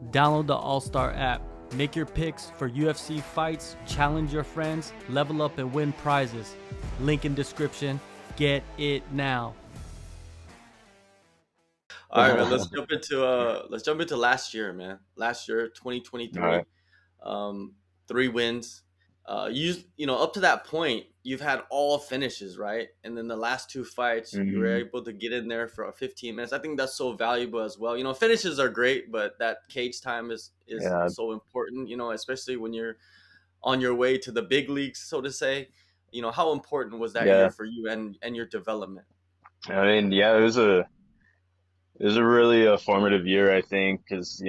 Download the AllStar app. Make your picks for UFC fights, challenge your friends, level up and win prizes. Link in description. Get it now. All right, man. Let's jump into last year, man. Last year, All right. 2023, 3 wins. Up to that point, you've had all finishes, right? And then the last two fights, you were Hmm. able to get in there for 15 minutes. I think that's so valuable as well. Finishes are great, but that cage time is Yeah. so important. Especially when you're on your way to the big leagues, so to say. How important was that year Yeah. for you and your development? I mean, yeah, it was a really formative year, I think, because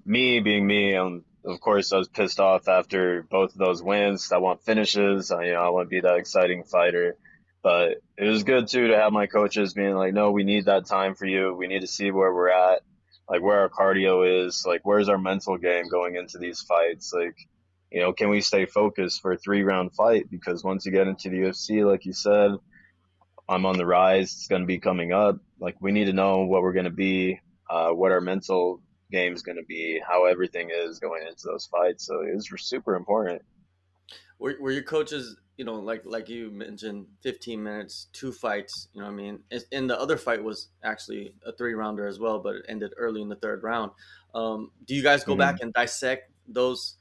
me being me, of course, I was pissed off after both of those wins. I want finishes. I want to be that exciting fighter. But it was good too to have my coaches being like, no, we need that time for you. We need to see where we're at, like where our cardio is, like where's our mental game going into these fights, like. Can we stay focused for a 3 round fight? Because once you get into the UFC, like you said, I'm on the rise. It's going to be coming up. Like we need to know what we're going to be, what our mental game's going to be, how everything is going into those fights. So it was super important. Were your coaches, like you mentioned, 15 minutes, two fights, you know what I mean? And the other fight was actually a 3 rounder as well, but it ended early in the third round. Do you guys go back Hmm. and dissect those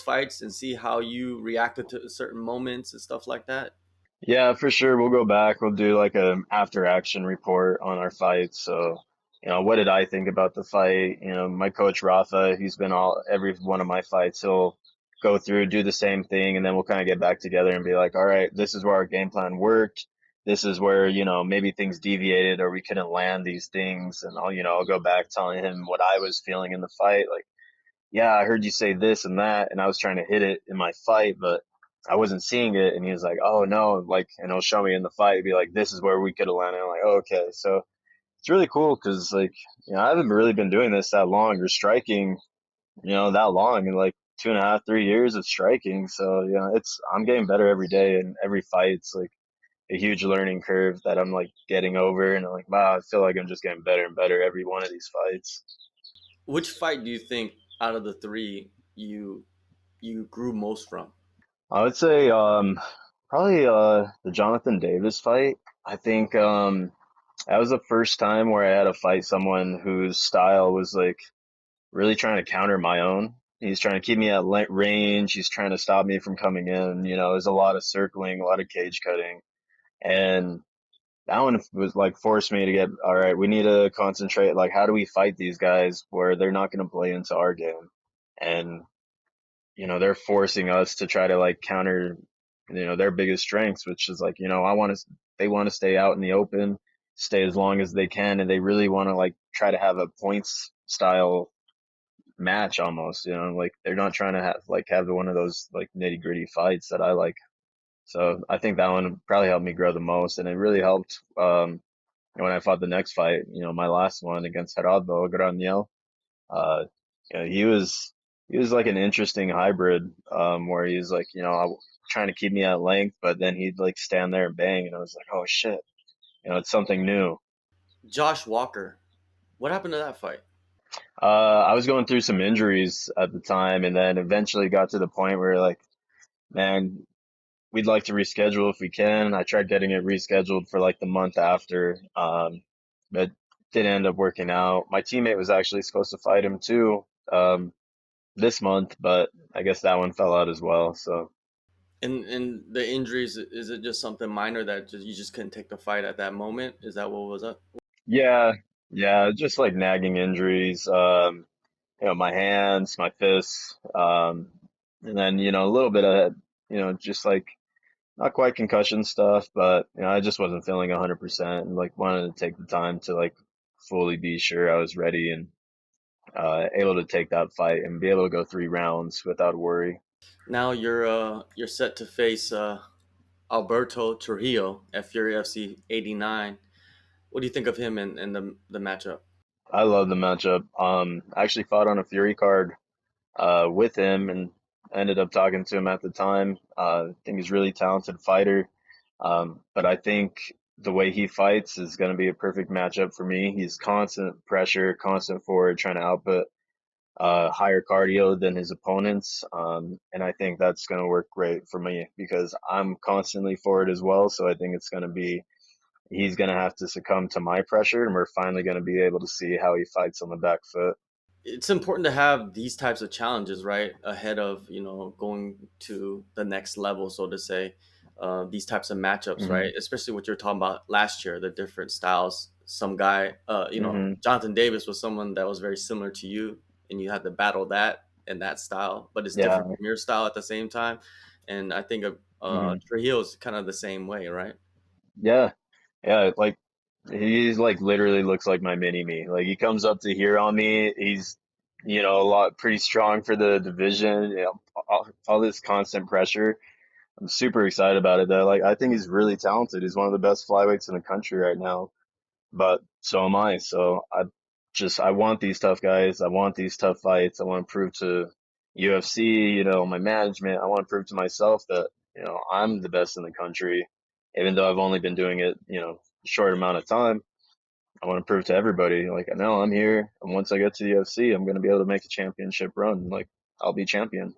fights and see how you reacted to certain moments and stuff like that? Yeah, for sure. We'll go back. We'll do like a after action report on our fights. So, what did I think about the fight? My coach Rafa, he's been all every one of my fights. He'll go through, do the same thing, and then we'll kind of get back together and be like, all right, this is where our game plan worked. This is where, maybe things deviated or we couldn't land these things. And I'll go back telling him what I was feeling in the fight. Like, yeah, I heard you say this and that, and I was trying to hit it in my fight, but I wasn't seeing it. And he was like, oh no, like, and he'll show me in the fight, be like, this is where we could have landed. I'm like, oh, okay. So it's really cool because, like, I haven't really been doing this that long or striking, that long in like 2.5, 3 years of striking. So, I'm getting better every day, and every fight's like a huge learning curve that I'm like getting over. And I'm like, wow, I feel like I'm just getting better and better every one of these fights. Which fight do you think out of the three you grew most from? I would say probably the Jonathan Davis fight. I think that was the first time where I had to fight someone whose style was like really trying to counter my own. He's trying to keep me at range. He's trying to stop me from coming in. There's a lot of circling, a lot of cage cutting, and that one was like forced me to get, all right, we need to concentrate. Like, how do we fight these guys where they're not going to play into our game? And they're forcing us to try to like counter, their biggest strengths, which is like, they want to stay out in the open, stay as long as they can, and they really want to like try to have a points style match almost, like they're not trying to have one of those like nitty gritty fights that I like. So I think that one probably helped me grow the most, and it really helped when I fought the next fight, my last one against Gerardo Graniel. Uh, he was like an interesting hybrid, where he's like, trying to keep me at length, but then he'd like stand there and bang, and I was like, oh shit, it's something new. Josh Walker. What happened to that fight? I was going through some injuries at the time, and then eventually got to the point where like, man, we'd like to reschedule if we can. I tried getting it rescheduled for like the month after, but didn't end up working out. My teammate was actually supposed to fight him too, this month, but I guess that one fell out as well. So And the injuries, is it just something minor that you just couldn't take the fight at that moment? Is that what was up? yeah, yeah, just like nagging injuries, my hands, my fists, and then, a little bit of, just like not quite concussion stuff, but, I just wasn't feeling 100% and like wanted to take the time to like fully be sure I was ready and able to take that fight and be able to go 3 rounds without worry. Now you're set to face Alberto Trujillo at Fury FC 89. What do you think of him and the matchup? I love the matchup. I actually fought on a Fury card with him, and ended up talking to him at the time. I think he's a really talented fighter, but I think the way he fights is going to be a perfect matchup for me. He's constant pressure, constant forward, trying to output higher cardio than his opponents. And I think that's going to work great for me because I'm constantly forward as well. So I think it's going to be, he's going to have to succumb to my pressure, and we're finally going to be able to see how he fights on the back foot. It's important to have these types of challenges right ahead of going to the next level, so to say. These types of matchups, Hmm. right? Especially what you're talking about last year, the different styles. Some guy, Hmm. Jonathan Davis was someone that was very similar to you, and you had to battle that and that style, but it's Yeah. different from your style at the same time. And I think Hmm. Trujillo is kind of the same way, right? Yeah. Yeah. Like, he's like literally looks like my mini me. Like, he comes up to here on me. He's, a lot pretty strong for the division. All this constant pressure. I'm super excited about it though. Like, I think he's really talented. He's one of the best flyweights in the country right now. But so am I. So I want these tough guys. I want these tough fights. I want to prove to UFC, my management. I want to prove to myself that, I'm the best in the country, even though I've only been doing it, a short amount of time. I want to prove to everybody, like, I know I'm here, and once I get to the UFC, I'm going to be able to make a championship run. Like, I'll be champion.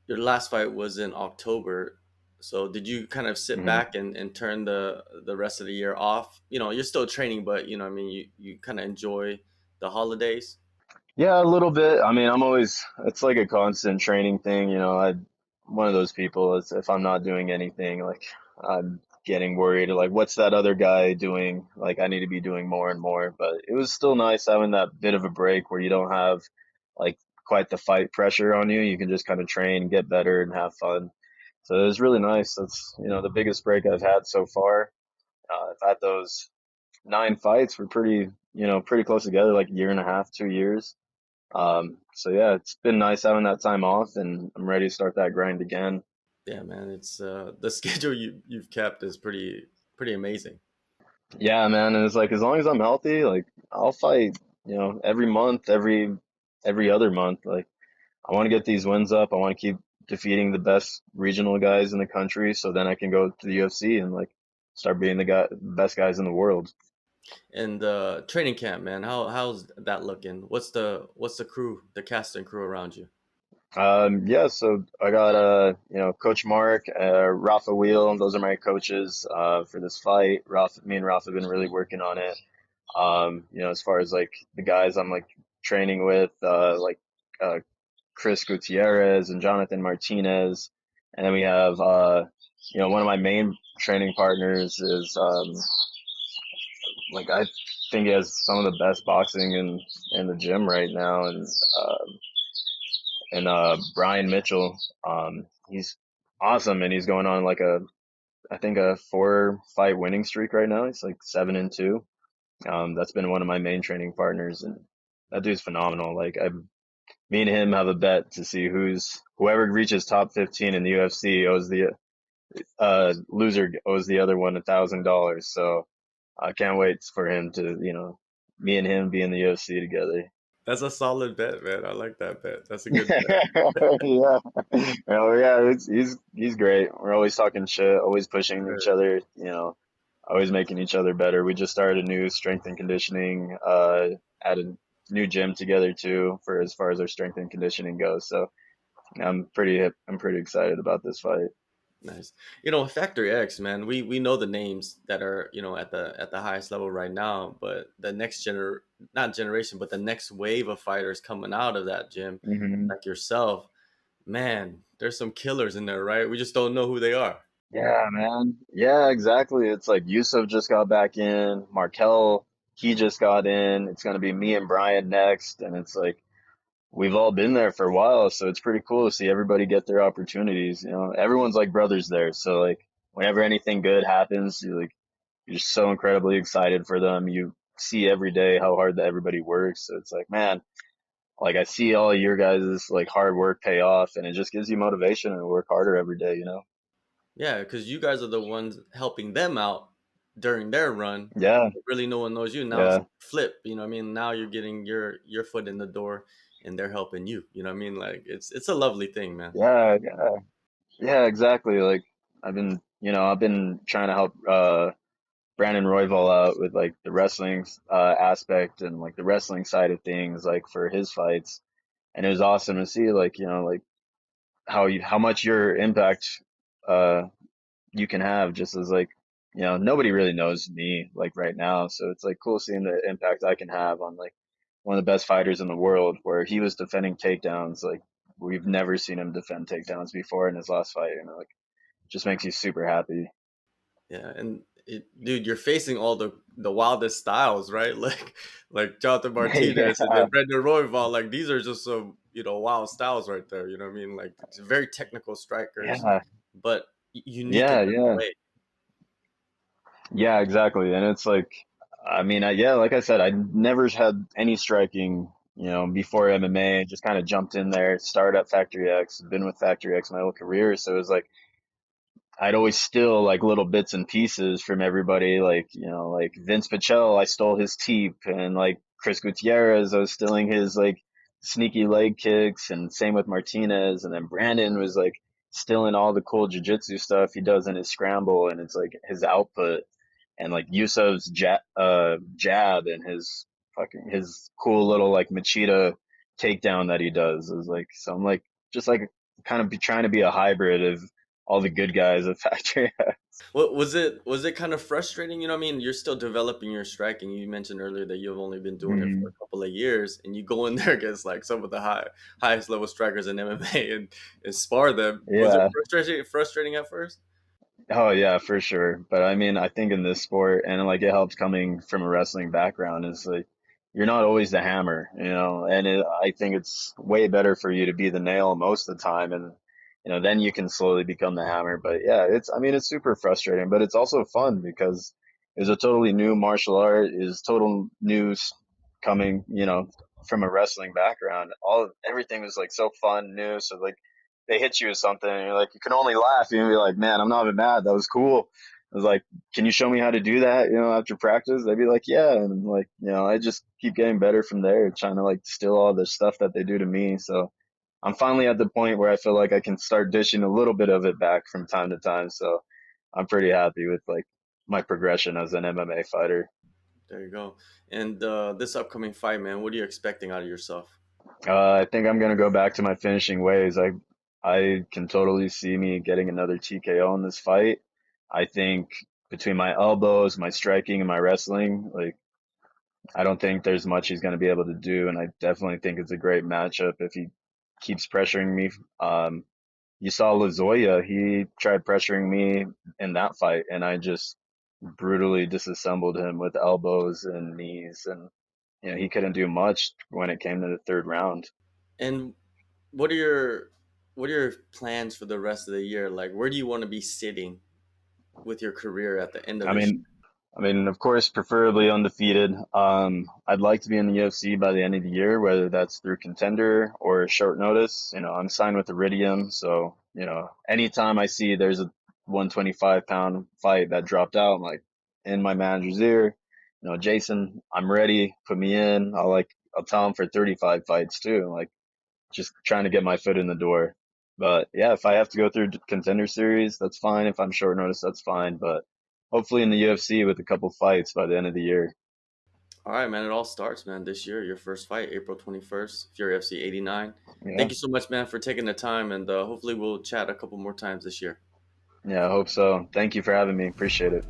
Your last fight was in October. So did you kind of sit Hmm. back and turn the rest of the year off? You're still training, but I mean, you kind of enjoy the holidays. Yeah, a little bit. I mean, it's like a constant training thing. I'm one of those people, is if I'm not doing anything, like, I'm getting worried, like, what's that other guy doing? Like, I need to be doing more and more. But it was still nice having that bit of a break where you don't have like quite the fight pressure on you. You can just kind of train, get better, and have fun. So it was really nice. That's, the biggest break I've had so far. I've had those 9 fights were pretty close together, like a year and a half, 2 years. So yeah, it's been nice having that time off, and I'm ready to start that grind again. Yeah, man, it's the schedule you've kept is pretty amazing. Yeah, man, and it's like as long as I'm healthy, like I'll fight, every month, every other month. Like I want to get these wins up. I want to keep defeating the best regional guys in the country, so then I can go to the UFC and like start being best guys in the world. And the training camp, man, how's that looking? What's the crew, the cast and crew around you? Yeah, so I got Coach Mark, Rafa Wheel. Those are my coaches for this fight. Me and Rafa have been really working on it. As far as like the guys I'm like training with, like uh, Chris Gutierrez and Jonathan Martinez, and then we have one of my main training partners is like I think he has some of the best boxing in the gym right now, and Brian Mitchell. He's awesome, and he's going on like I think a 4 fight winning streak right now. He's like 7-2. That's been one of my main training partners, and that dude's phenomenal. Like me and him have a bet to see whoever reaches top 15 in the UFC owes the loser owes the other one $1,000. So I can't wait for him to, me and him be in the UFC together. That's a solid bet, man. I like that bet. That's a good bet. Yeah. Oh yeah, he's great. We're always talking shit, always pushing each other, always making each other better. We just started a new strength and conditioning, at a new gym together too, for as far as our strength and conditioning goes. So I'm pretty excited about this fight. Nice. Factory X, man. We know the names that are at the highest level right now, but the next not generation, but the next wave of fighters coming out of that gym, Hmm. like yourself, man. There's some killers in there, right? We just don't know who they are. Yeah, man. Yeah, exactly. It's like Yusuf just got back in, Markel, he just got in. It's gonna be me and Brian next, and it's like we've all been there for a while, so it's pretty cool to see everybody get their opportunities. Everyone's like brothers there, so like whenever anything good happens, you're just so incredibly excited for them. You see every day how hard that everybody works. So it's like, man, like I see all your guys' like hard work pay off, and it just gives you motivation to work harder every day. Yeah, because you guys are the ones helping them out during their run. Yeah, Really, no one knows you. Now it's yeah, flip. What I mean? Now you're getting your foot in the door, and they're helping you. You know what I mean? Like it's a lovely thing, man. yeah, yeah, exactly. Like I've been trying to help Brandon Royval out with like the wrestling aspect and like the wrestling side of things, like for his fights. and it was awesome to see, like, you know, like how much your impact uh you can have, just as like, you know, nobody really knows me like right now, so it's like cool seeing the impact I can have on like one of the best fighters in the world, where he was defending takedowns like we've never seen him defend takedowns before in his last fight, you know, like just makes you super happy. Yeah, and dude, you're facing all the wildest styles, right? Like Jonathan Yeah, Martinez and then Brendan Royval. Like these are just some, you know, wild styles right there. You know what I mean? Like it's very technical strikers, yeah, but unique in yeah, their own yeah, way. yeah, exactly. And it's like, I mean, yeah, like I said, I never had any striking, you know, before MMA. Just kind of jumped in there, started at Factory X, been with Factory X my whole career. So it was like I'd always steal like little bits and pieces from everybody. Like, you know, like Vince Pichel, I stole his teep, and like Chris Gutierrez, I was stealing his like sneaky leg kicks, and same with Martinez. And then Brandon was like stealing all the cool jiu-jitsu stuff he does in his scramble, and it's like his output. And like Yusuf's jab and his cool little like Machida takedown that he does is like, so I'm like just like kind of trying to be a hybrid of all the good guys at Factory. What was it? Was it kind of frustrating? You know what I mean? You're still developing your striking. You mentioned earlier that you've only been doing it for a Mhm. couple of years, and you go in there against like some of the highest level strikers in MMA and spar them. Was it Yeah. frustrating at first? Oh yeah, for sure. But I mean, I think in this sport, and like it helps coming from a wrestling background, is like you're not always the hammer, you know. And I think it's way better for you to be the nail most of the time, and you know, then you can slowly become the hammer. But yeah, I mean, it's super frustrating, but it's also fun because it's a totally new martial art, is total news coming, you know, from a wrestling background. Everything was like so fun, new. So like they hit you with something and you're like, you can only laugh. You be like, man, I'm not even mad. That was cool. I was like, can you show me how to do that? You know, after practice, they'd be like, yeah. And like, you know, I just keep getting better from there, trying to like steal all the stuff that they do to me. So I'm finally at the point where I feel like I can start dishing a little bit of it back from time to time. So I'm pretty happy with like my progression as an MMA fighter. There you go. And this upcoming fight, man, what are you expecting out of yourself? I think I'm gonna go back to my finishing ways. I can totally see me getting another TKO in this fight. I think between my elbows, my striking, and my wrestling, like I don't think there's much he's gonna be able to do, and I definitely think it's a great matchup if he keeps pressuring me. You saw Lazoya, he tried pressuring me in that fight, and I just brutally disassembled him with elbows and knees, and you know he couldn't do much when it came to the third round. And what are your what are your plans for the rest of the year? Like, where do you want to be sitting with your career at the end of I this mean, of course, preferably undefeated. I'd like to be in the UFC by the end of the year, whether that's through contender or short notice. You know, I'm signed with Iridium, so you know, anytime I see there's a 125-pound fight that dropped out, I'm like in my manager's ear. You know, Jason, I'm ready. Put me in. I'll tell him for 35 fights too. Like just trying to get my foot in the door. But yeah, if I have to go through contender series, that's fine. If I'm short notice, that's fine. But hopefully in the UFC with a couple fights by the end of the year. All right, man. It all starts, man, this year. Your first fight, April 21st, Fury FC 89. Thank Yeah. you so much, man, for taking the time, and hopefully we'll chat a couple more times this year. Yeah, I hope so. Thank you for having me. Appreciate it.